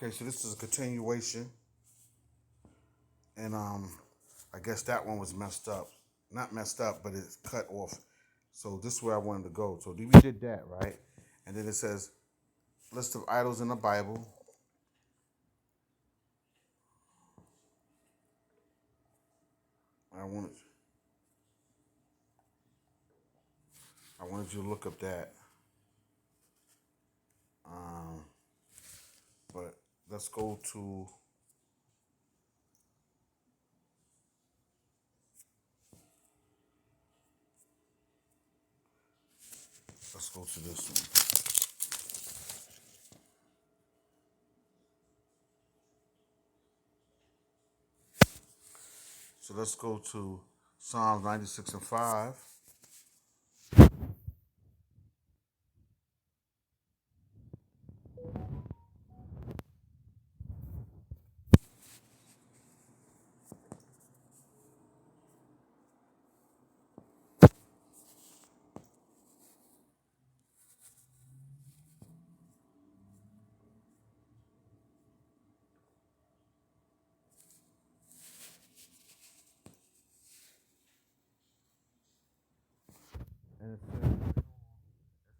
Okay, so this is a continuation, and I guess that one was messed up. Not messed up, but it's cut off. So this is where I wanted to go. So we did that, right? And then it says list of idols in the Bible. I wanted I wanted you to look up that. Um, but let's go to this one. So let's go to Psalms 96 and 5. And it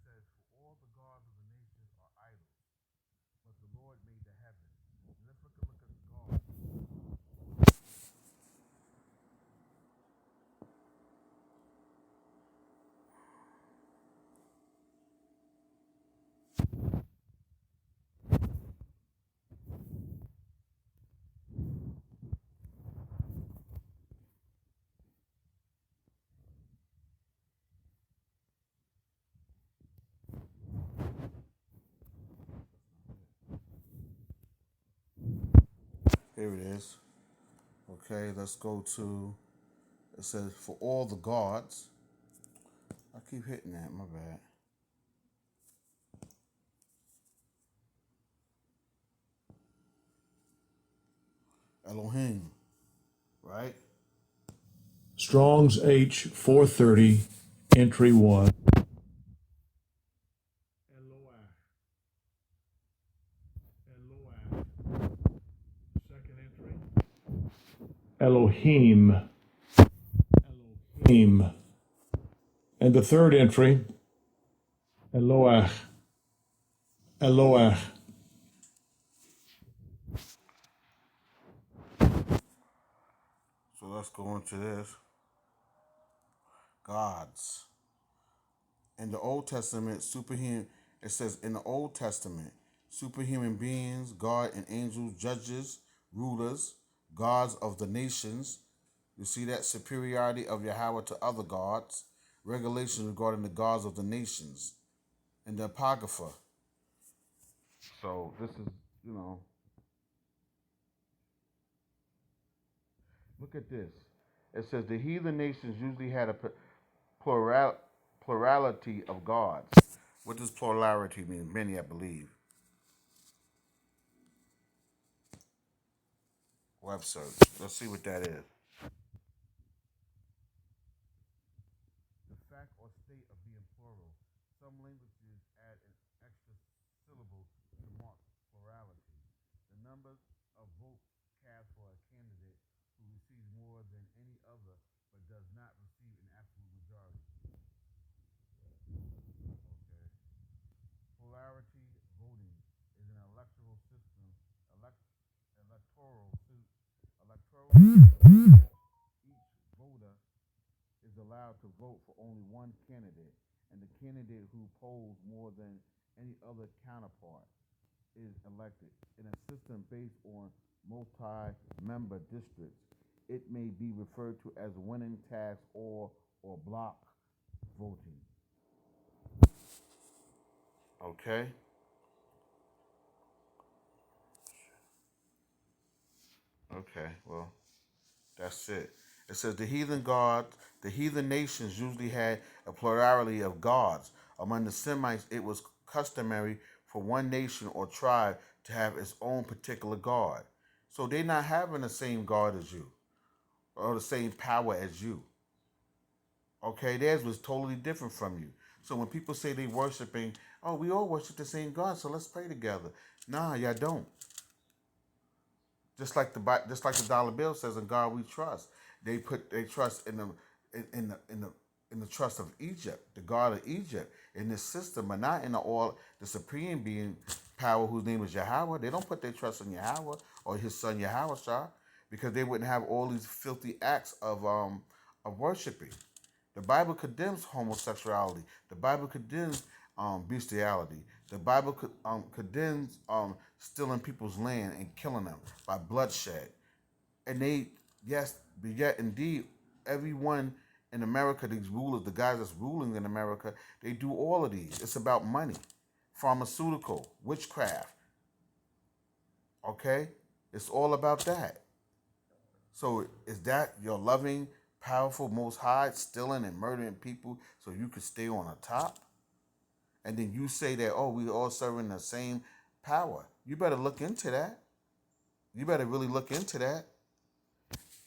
says, for all the gods of the nations are idols, but the Lord made the heaven. And let's look at the gods. Here it is. Okay, let's go to, it says, for all the gods. I keep hitting that, my bad. Elohim, right? Strong's H 430, entry 1. Eloah. Eloah. Second entry. Elohim. Elohim. And the third entry, Eloah. Eloah. So let's go into this. Gods. In the Old Testament, superhuman, it says in the Old Testament, superhuman beings, God and angels, judges, rulers, gods of the nations. You see that superiority of Yahweh to other gods, regulations regarding the gods of the nations, and the Apocrypha. So this is, you know, look at this. It says the heathen nations usually had a plural, plurality of gods. What does plurality mean? Many, I believe. Web search. Let's see what that is. The fact or state of being plural. Some languages add an extra syllable to mark plurality. The number of votes cast for a candidate who receives more than any other but does not receive an absolute majority. Okay. Plurality voting is an electoral system, electoral suit, electoral. Each voter is allowed to vote for only one candidate, and the candidate who polls more than any other counterpart is elected. In a system based on multi-member districts, it may be referred to as winning tax or block voting. Okay. Okay. Well, that's it. It says the heathen nations usually had a plurality of gods. Among the Semites, it was customary for one nation or tribe to have its own particular god. So they're not having the same god as you or the same power as you. Okay, theirs was totally different from you. So when people say they worshiping, oh, we all worship the same God, so let's pray together. Nah, y'all don't. just like the dollar bill says, "In God we trust." They put their trust in the trust of Egypt, the God of Egypt, in this system, but not in the supreme being power whose name is Yahweh. They don't put their trust in Yahweh or His Son Yahweh Shah, because they wouldn't have all these filthy acts of worshiping. The Bible condemns homosexuality. The Bible condemns bestiality. The Bible condemns stealing people's land and killing them by bloodshed. And they, yes, but yet indeed, everyone in America, these rulers, the guys that's ruling in America, they do all of these. It's about money, pharmaceutical, witchcraft. Okay, it's all about that. So is that your loving, powerful, most high, stealing and murdering people so you could stay on the top? And then you say that, oh, we all serving the same power. You better look into that. You better really look into that.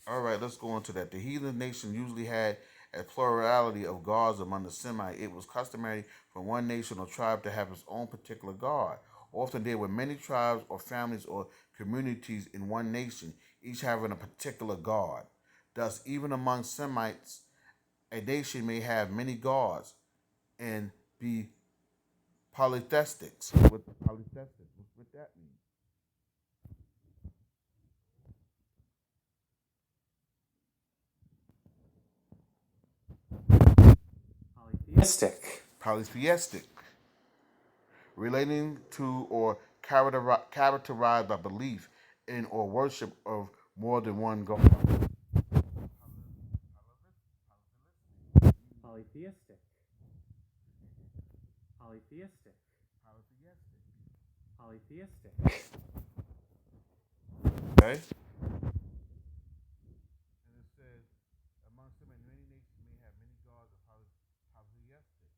All right, let's go into that. The heathen nation usually had a plurality of gods among the Semites. It was customary for one nation or tribe to have its own particular god. Often there were many tribes or families or communities in one nation, each having a particular god. Thus, even among Semites, a nation may have many gods and be polytheistics. What that mean? Polytheistic. Polytheistic, relating to or characterized by belief in or worship of more than one god. Polytheistic. Polytheistic. Polytheistic. Okay? And it says, among some and many nations may have many gods of polytheistic.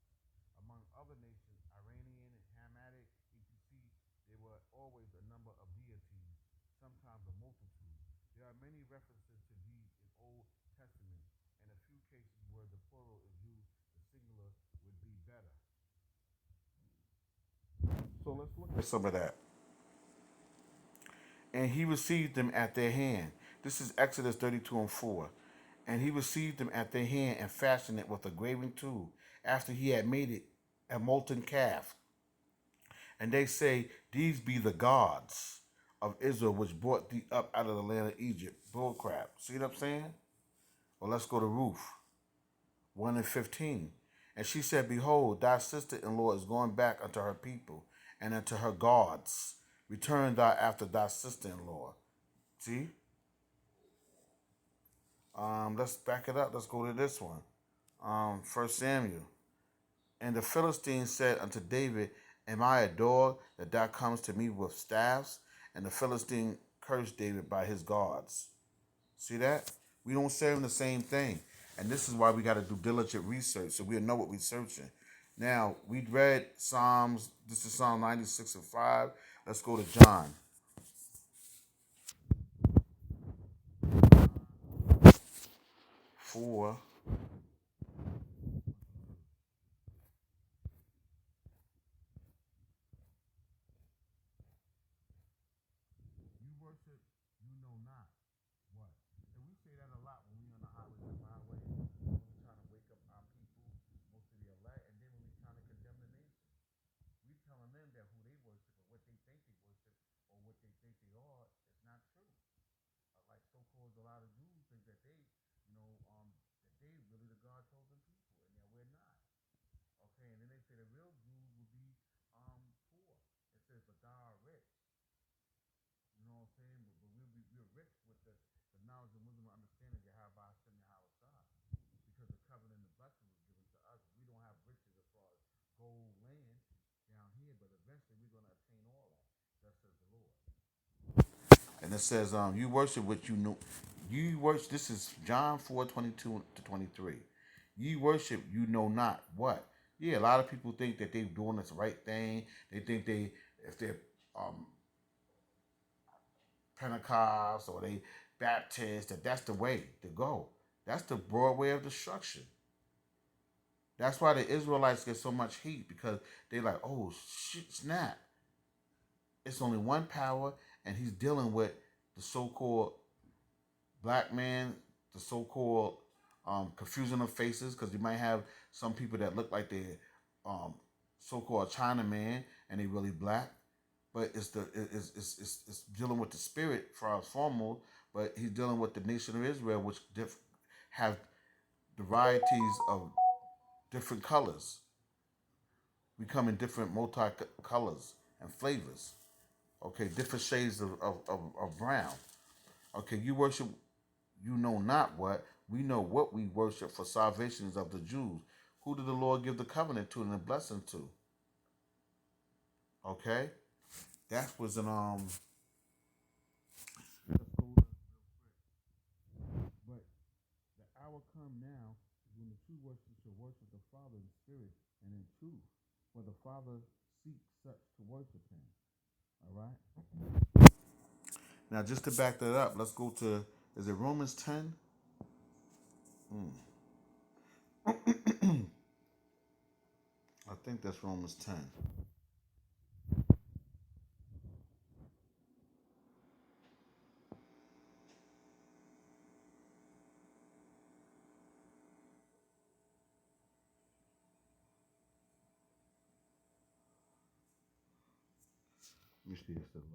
Among other nations, Iranian and Hamitic, etc., there were always a number of deities, sometimes a multitude. There are many references to these in Old Testament, and a few cases where the plural is used, the singular would be better. So let's look at some of that. And he received them at their hand. This is Exodus 32 and 4. And he received them at their hand and fashioned it with a graving tool, after he had made it a molten calf. And they say, these be the gods of Israel which brought thee up out of the land of Egypt. Bullcrap. See what I'm saying? Well, let's go to Ruth 1 and 15. And she said, behold, thy sister in law is going back unto her people and unto her gods. Return thou after thy sister in law. See? Let's back it up. Let's go to this one. 1 Samuel. And the Philistines said unto David, am I a dog that thou comest to me with staffs? And the Philistine cursed David by his gods. See that? We don't serve the same thing. And this is why we got to do diligent research so we'll know what we're searching. Now, we read Psalms. This is Psalm 96 and 5. Let's go to John. 4. You worship, you know not what. And we say that a lot when we on the highways and byways, when we trying to wake up our people, most of the elect, and then when we trying to condemn the nation. We telling them that who they worship or what they think they worship or what they think they are is not true. Like so-called a lot of Jews think that that they really the God chosen people, and that we're not. Okay, and then they say the real Jews will be poor. It says, but thou art rich. You know what I'm saying? But we're rich with the knowledge and wisdom and understanding of Yahweh Hashem Yahweh Shah. Because the covenant and the blessing was given to us. We don't have riches as far as gold, land down here, but eventually we're going to attain all that. Thus says the Lord. And it says, you worship what you know. You worship, this is John 4:22 to 23. You worship, you know not what. Yeah, a lot of people think that they're doing this right thing. They think if they're um, Pentecost or they Baptist, that's the way to go. That's the broad way of destruction. That's why the Israelites get so much heat, because they're like, oh shit, snap. It's only one power, and he's dealing with the so-called black man, the so-called confusion of faces, because you might have some people that look like they're so-called China man and they really black, but it's dealing with the spirit for foremost. But he's dealing with the nation of Israel, which have the varieties of different colors. We come in different multi colors and flavors. Okay, different shades of brown. Okay, you worship, you know not what. We know what we worship, for salvation is of the Jews. Who did the Lord give the covenant to and the blessing to? Okay, that was an Let's go real quick. But the hour come now when the true worshipers shall worship the Father in spirit and in truth, for the Father seeks such to worship Him. All right. Now, just to back that up, let's go to, is it Romans 10? I think that's Romans 10. Let me see, it's 11.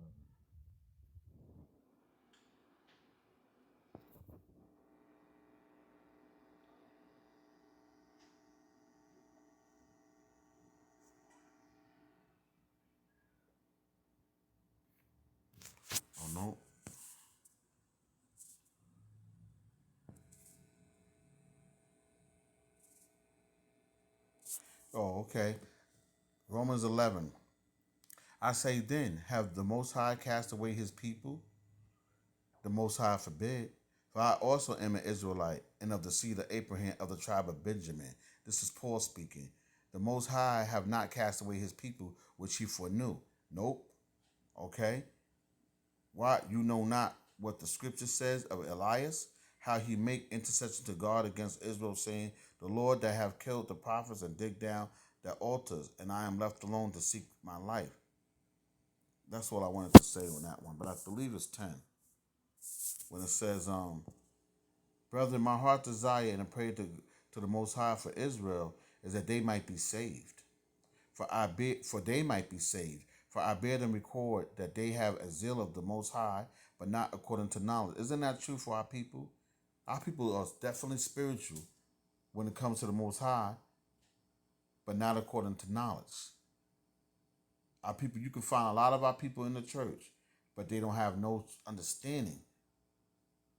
Oh, no. Oh, okay. Romans 11. I say then, have the Most High cast away His people? The Most High forbid. For I also am an Israelite, and of the seed of Abraham, of the tribe of Benjamin. This is Paul speaking. The Most High have not cast away His people, which He foreknew. Nope. Okay. Why? You know not what the scripture says of Elias, how he make intercession to God against Israel, saying, the Lord that have killed the prophets and dig down their altars, and I am left alone to seek my life. That's all I wanted to say on that one. But I believe it's 10. When it says, brethren, my heart desire and I pray to the Most High for Israel is that they might be saved. For they might be saved. For I bear them record that they have a zeal of the Most High, but not according to knowledge. Isn't that true for our people? Our people are definitely spiritual when it comes to the Most High, but not according to knowledge. Our people, you can find a lot of our people in the church, but they don't have no understanding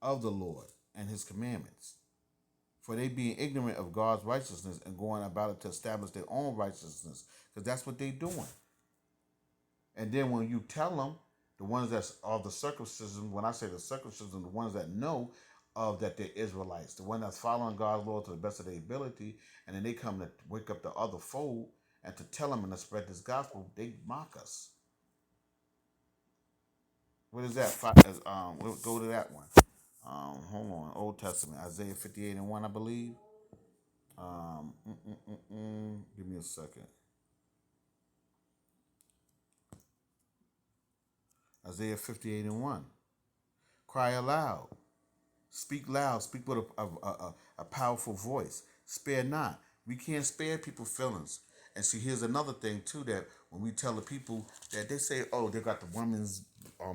of the Lord and His commandments. For they being ignorant of God's righteousness and going about it to establish their own righteousness, because that's what they're doing. And then when you tell them, the ones that's of the circumcision, when I say the circumcision, the ones that know of that they're Israelites, the one that's following God's law to the best of their ability, and then they come to wake up the other fold and to tell them and to spread this gospel, they mock us. What is that? We'll go to that one. Hold on. Old Testament, Isaiah 58 and 1, I believe. Give me a second. Isaiah 58 and 1. Cry aloud. Speak loud. Speak with a powerful voice. Spare not. We can't spare people's feelings. And see, here's another thing, too, that when we tell the people that they say, oh, they got the women's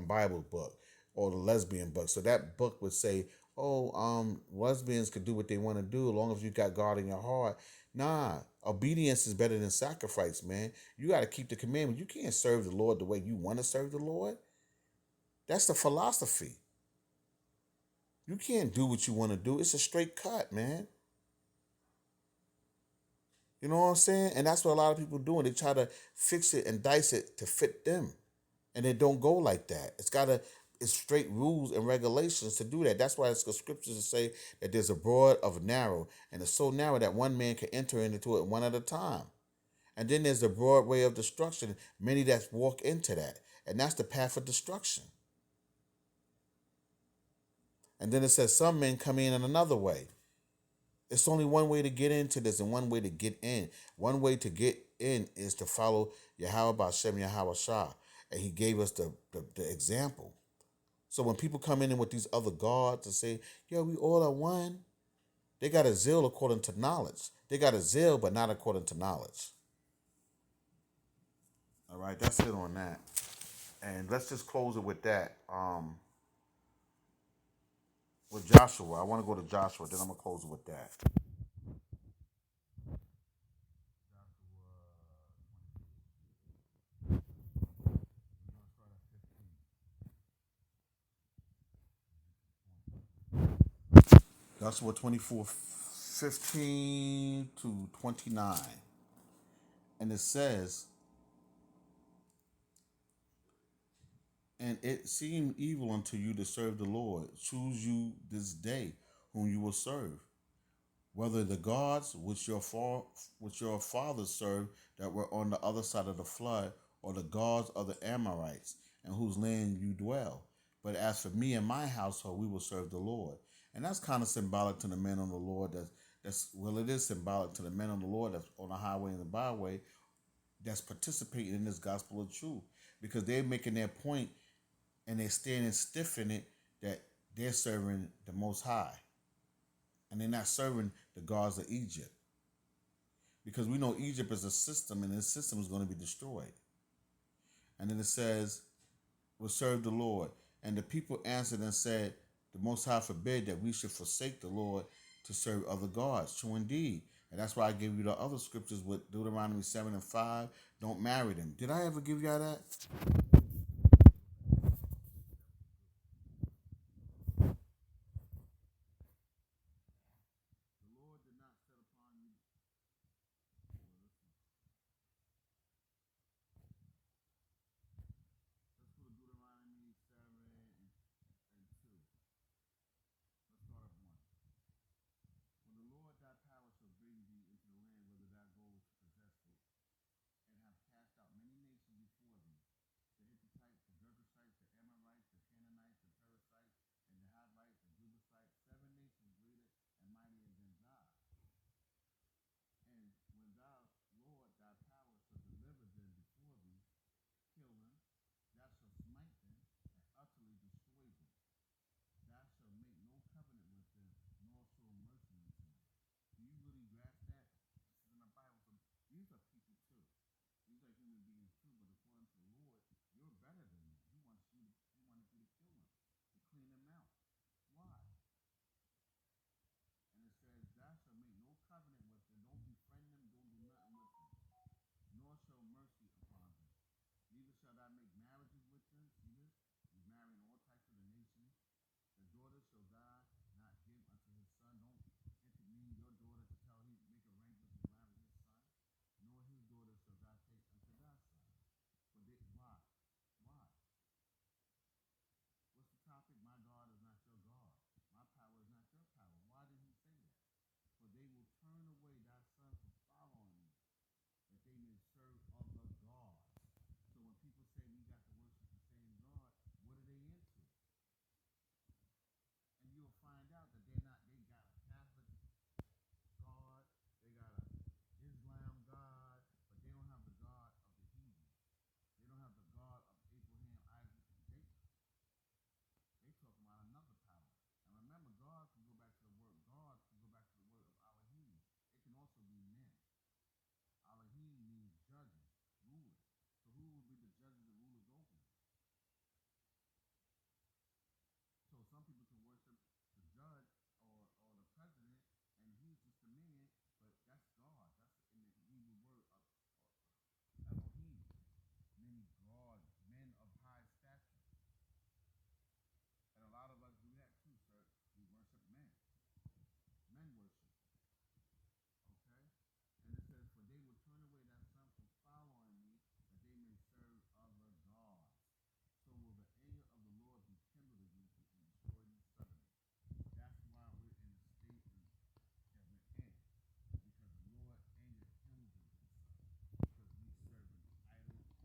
Bible book or the lesbian book. So that book would say, oh, lesbians could do what they want to do as long as you got God in your heart. Nah, obedience is better than sacrifice, man. You got to keep the commandment. You can't serve the Lord the way you want to serve the Lord. That's the philosophy. You can't do what you want to do. It's a straight cut, man. You know what I'm saying? And that's what a lot of people doing. They try to fix it and dice it to fit them. And it don't go like that. It's straight rules and regulations to do that. That's why it's the scriptures that say that there's a broad of narrow. And it's so narrow that one man can enter into it one at a time. And then there's the broad way of destruction. Many that walk into that. And that's the path of destruction. And then it says some men come in another way. It's only one way to get into this and one way to get in. One way to get in is to follow Yahweh Bashem Yahweh Shah. And he gave us the example. So when people come in with these other gods and say, yo, we all are one, they got a zeal according to knowledge. They got a zeal, but not according to knowledge. All right, that's it on that. And let's just close it with that. With Joshua. I want to go to Joshua, then I'm going to close it with that. Joshua 24:15-29. And it says, and it seemed evil unto you to serve the Lord. Choose you this day whom you will serve, whether the gods which your fathers served that were on the other side of the flood, or the gods of the Amorites, in whose land you dwell. But as for me and my household, we will serve the Lord. And that's kind of symbolic to the men on the Lord. It is symbolic to the men on the Lord that's on the highway and the byway that's participating in this gospel of truth, because they're making their point and they're standing stiff in it that they're serving the Most High and they're not serving the gods of Egypt, because we know Egypt is a system and this system is going to be destroyed. And then it says, will serve the Lord. And the people answered and said, the Most High forbid that we should forsake the Lord to serve other gods. True indeed. And that's why I gave you the other scriptures with Deuteronomy 7:5. Don't marry them. Did I ever give y'all that? The Lord did not set upon you. Let's go to Deuteronomy 7:2. Let's start at 1. When the Lord thy power shall bring thee into the land whither thou goest to possess it, and have cast out many nations before thee, the Hittites, the Girgashites, the Amorites, the Canaanites, the Perizzites, and the Hivites, the Jebusites, 7 nations greater and mightier than thou. And when thou, Lord, thy power shall deliver them before thee, kill them, thou shalt smite them, and utterly destroy them. Thou shalt make no covenant with them, nor show mercy unto them. Do you really grasp that? This is in the Bible. So these are people too. These are human beings too, but according to the Lord, you're better than them. He wanted you to kill them, to clean them out. Why? And it says, thou shalt make no covenant with them, don't befriend them, don't do nothing with them, nor show mercy upon them. Neither shall thou make marriages with them. See this? He's marrying all types of the nations. The daughter shall thou not give unto his son. Don't intervene your daughter to tell him make arrangements to marry his son, nor his daughter shall thou take unto thy son. Why? Why? What's the topic? My God is not your God. My power is not your power. Why did he say that? For they will turn away thy son from following me, that they may serve other gods. So when people say we got to worship the same God, what are they into? And you'll find out that they got a Catholic God, they got a Islam God, but they don't have the God of the heathen. They don't have the God of Abraham, Isaac, and Jacob. They talking about another power. And remember, God can go back to the word. God can go back to the word of Elohim. It can also be men. Elohim means judges, rulers. So who will be the judges and rulers over them? So some people can worship the judge or the president, and he's just a man, but that's God. That's in the Hebrew word of Elohim, meaning God, men of high stature. And a lot of us do that too, sir. We worship men. Men worship. Okay? And it says, for they will turn away thy son from following me, that they may serve other gods. So will the anger of the Lord be kindled against you and destroy you suddenly. That's why we're in the state that we're in. Because the Lord anger kindled against us. Because we serve an idol and creation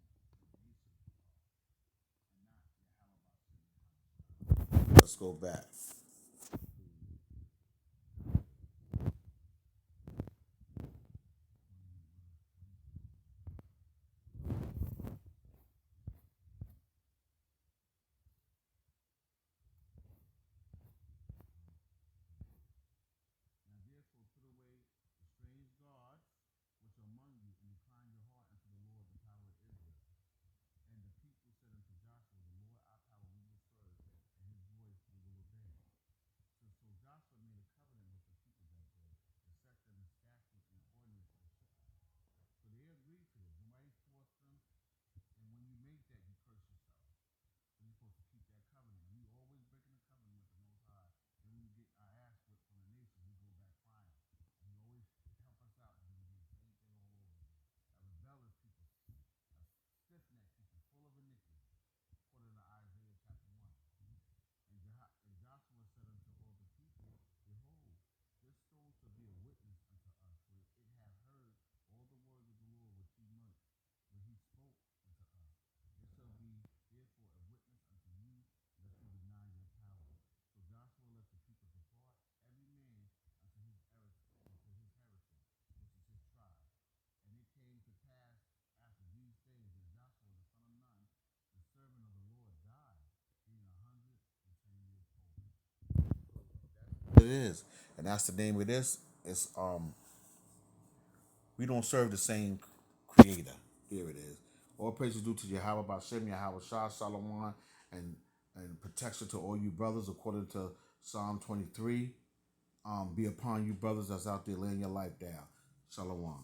of God, and not Yahweh Shem. Let's go back. it is, and that's the name of this. It's we don't serve the same creator. Here it is. All praises due to Yahweh Bashem, Yahweh Shah, Salomon, and protection to all you brothers according to Psalm 23. Be upon you brothers that's out there laying your life down. Shalom.